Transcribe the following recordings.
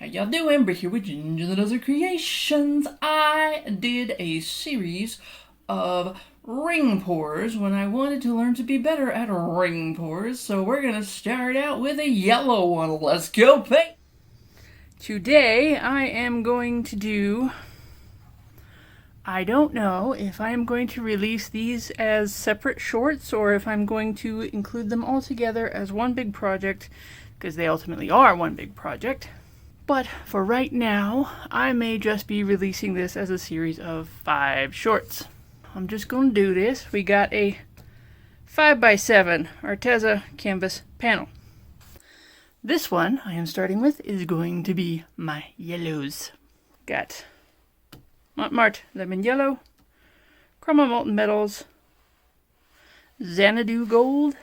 How y'all doing? We're here with Ginger the Desert Creations. I did a series of ring pours when I wanted to learn to be better at ring pours. So we're going to start out with a yellow one. Let's go, paint! Today I am going to do... I don't know if I am going to release these as separate shorts or if I'm going to include them all together as one big project, because they ultimately are one big project. But for right now, I may just be releasing this as a series of 5 shorts. I'm just going to do this. We got a 5x7 Arteza canvas panel. This one I am starting with is going to be my yellows. Got Mont lemon yellow, Chroma molten metals, Xanadu gold,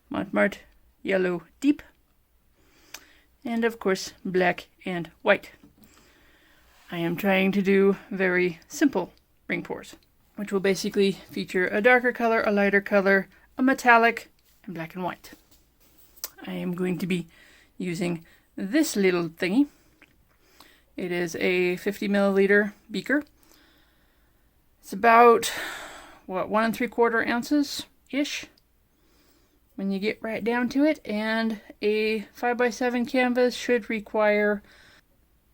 Mont yellow deep, and of course black and white. I am trying to do very simple ring pours, which will basically feature a darker color, a lighter color, a metallic, and black and white. I am going to be using this little thingy. It is a 50 milliliter beaker. It's about, what, 1 3/4 ounces-ish when you get right down to it, and a 5x7 canvas should require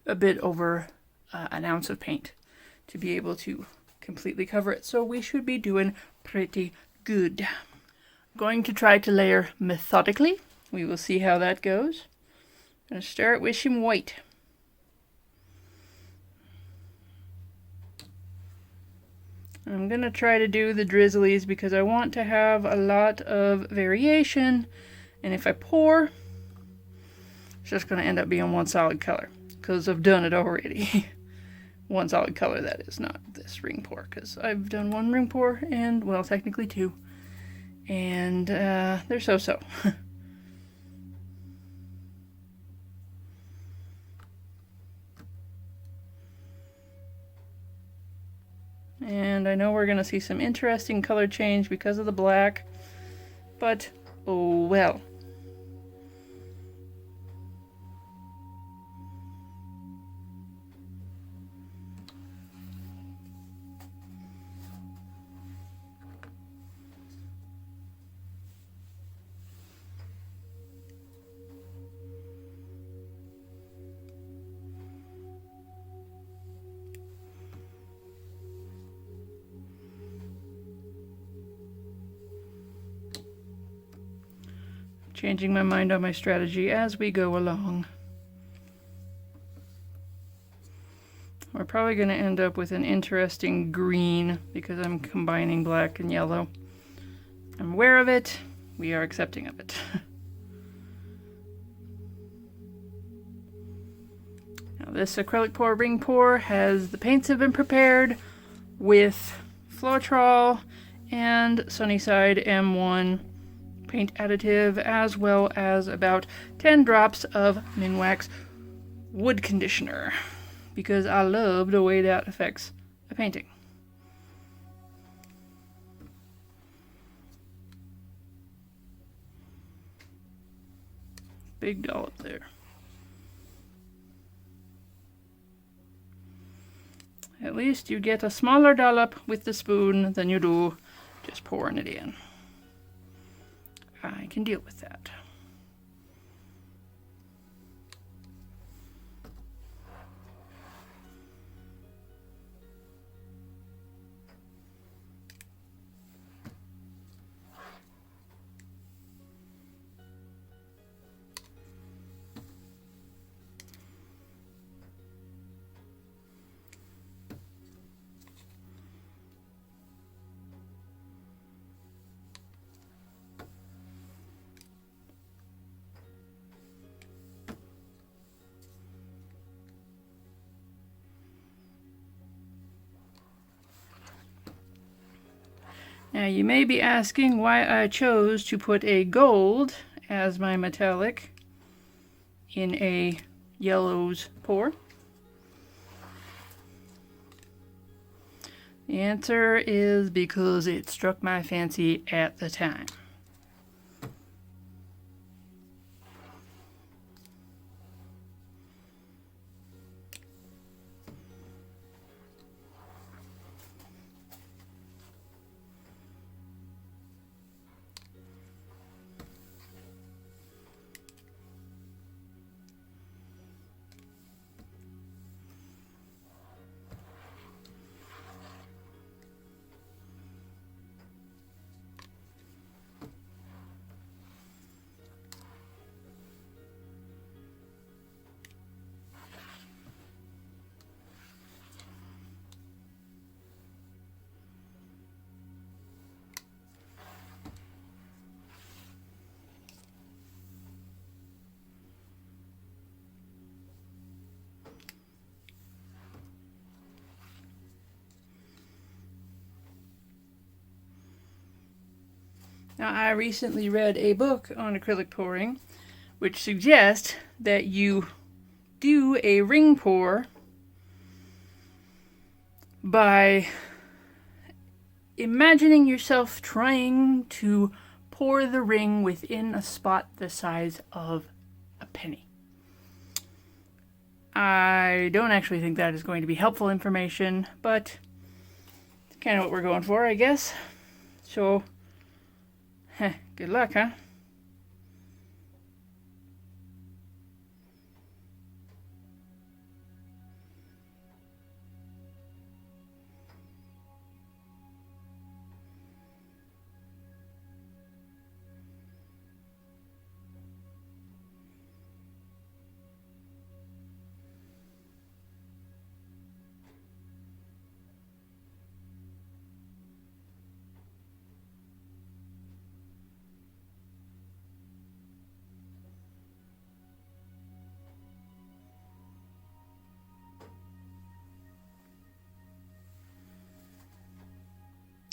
a bit over an ounce of paint to be able to completely cover it, so we should be doing pretty good. I'm going to try to layer methodically. We will see how that goes. I'm going to start with some white. I'm going to try to do the drizzlies because I want to have a lot of variation, and if I pour, it's just going to end up being one solid color because I've done it already. One solid color, that is, not this ring pour, because I've done one ring pour, and, well, technically 2, and they're so-so. And I know we're going to see some interesting color change because of the black, but oh well. Changing my mind on my strategy as we go along. We're probably going to end up with an interesting green because I'm combining black and yellow. I'm aware of it. We are accepting of it. Now this acrylic pour ring pour has the paints have been prepared with Floetrol and Sunnyside M1 paint additive, as well as about 10 drops of Minwax wood conditioner, because I love the way that affects a painting. Big dollop there. At least you get a smaller dollop with the spoon than you do just pouring it in. I can deal with that. Now you may be asking why I chose to put a gold as my metallic in a yellows pour. The answer is because it struck my fancy at the time. Now, I recently read a book on acrylic pouring, which suggests that you do a ring pour by imagining yourself trying to pour the ring within a spot the size of a penny. I don't actually think that is going to be helpful information, but it's kind of what we're going for, I guess. So, good luck, huh?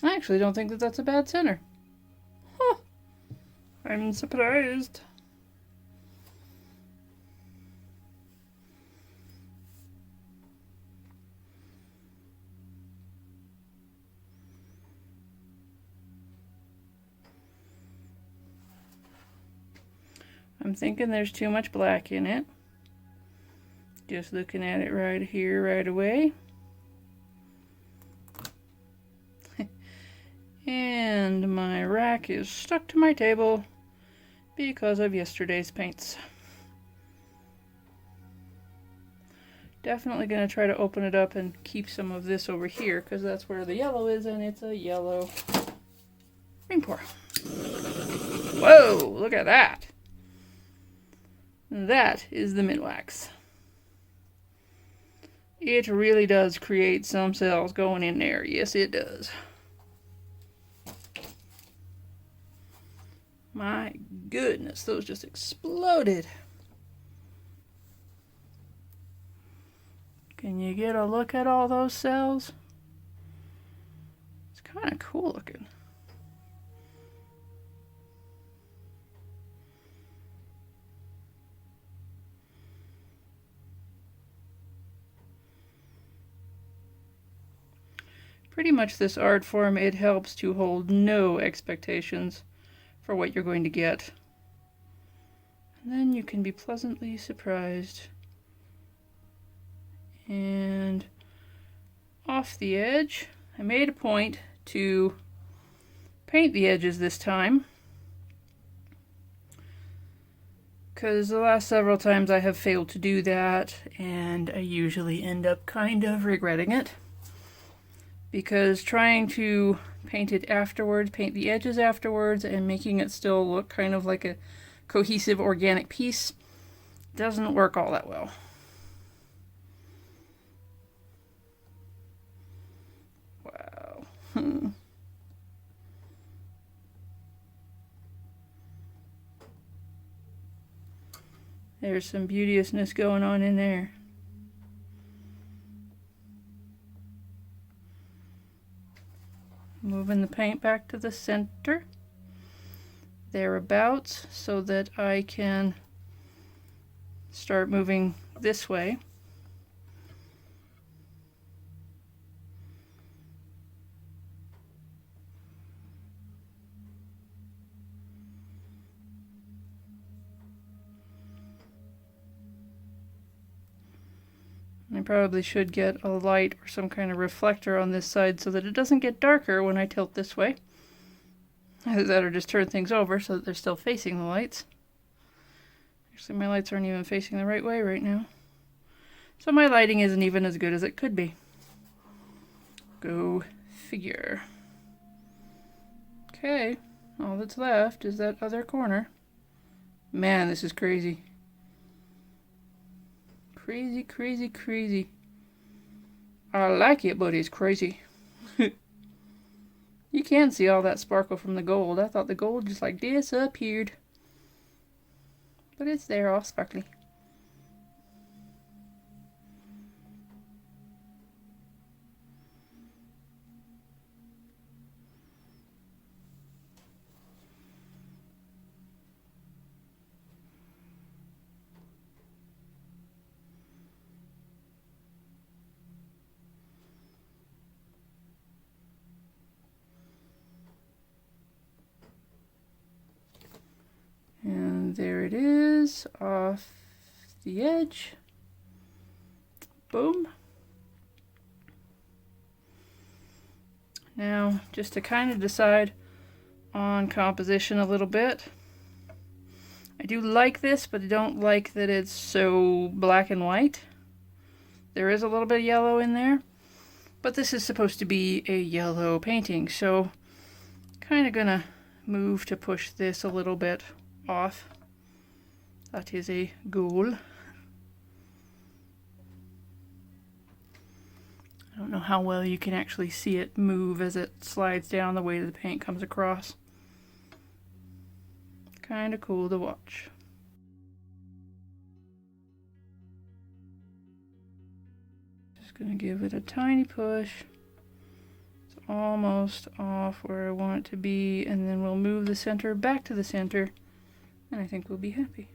I actually don't think that that's a bad center. Huh. I'm surprised. I'm thinking there's too much black in it. Just looking at it right here, right away. And my rack is stuck to my table because of yesterday's paints. Definitely going to try to open it up and keep some of this over here because that's where the yellow is, and it's a yellow ring pour. Whoa, look at that. That is the Minwax. It really does create some cells going in there. Yes, it does. My goodness, those just exploded. Can you get a look at all those cells? It's kind of cool looking. Pretty much this art form, it helps to hold no expectations for what you're going to get. And then you can be pleasantly surprised. And off the edge, I made a point to paint the edges this time, because the last several times I have failed to do that, and I usually end up kind of regretting it. Because trying to paint it afterwards, paint the edges afterwards, and making it still look kind of like a cohesive organic piece doesn't work all that well. Wow. There's some beauteousness going on in there. Moving the paint back to the center, thereabouts, so that I can start moving this way. I probably should get a light or some kind of reflector on this side so that it doesn't get darker when I tilt this way. Either that or just turn things over so that they're still facing the lights. Actually, my lights aren't even facing the right way right now. So my lighting isn't even as good as it could be. Go figure. Okay, all that's left is that other corner. Man, this is crazy. Crazy, crazy, crazy. I like it, but it's crazy. You can see all that sparkle from the gold. I thought the gold just like disappeared. But it's there, all sparkly. And there it is off the edge. Boom. Now, just to kind of decide on composition a little bit. I do like this, but I don't like that it's so black and white. There is a little bit of yellow in there, but this is supposed to be a yellow painting, so kind of gonna move to push this a little bit off. That is a goal. I don't know how well you can actually see it move as it slides down the way the paint comes across. Kind of cool to watch. Just gonna give it a tiny push. It's almost off where I want it to be, and then we'll move the center back to the center, and I think we'll be happy.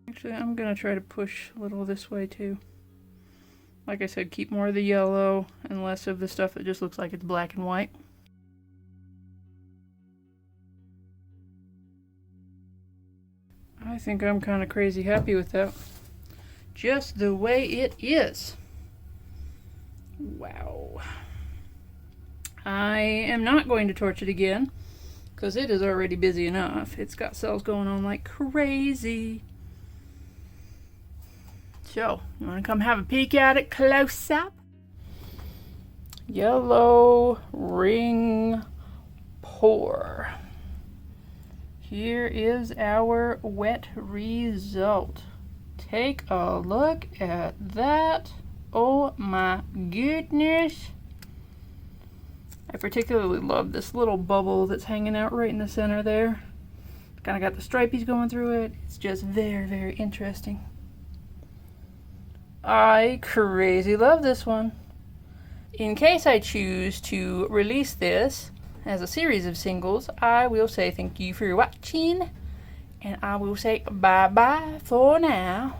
Actually, I'm gonna try to push a little this way too. Like I said, keep more of the yellow and less of the stuff that just looks like it's black and white. I think I'm kind of crazy happy with that. Just the way it is. Wow. I am not going to torch it again because it is already busy enough. It's got cells going on like crazy. So, you want to come have a peek at it close up? Yellow ring pour. Here is our wet result. Take a look at that. Oh my goodness. I particularly love this little bubble that's hanging out right in the center there. Kind of got the stripies going through it. It's just very, very interesting. I crazy love this one. In case I choose to release this as a series of singles, I will say thank you for watching, and I will say bye bye for now.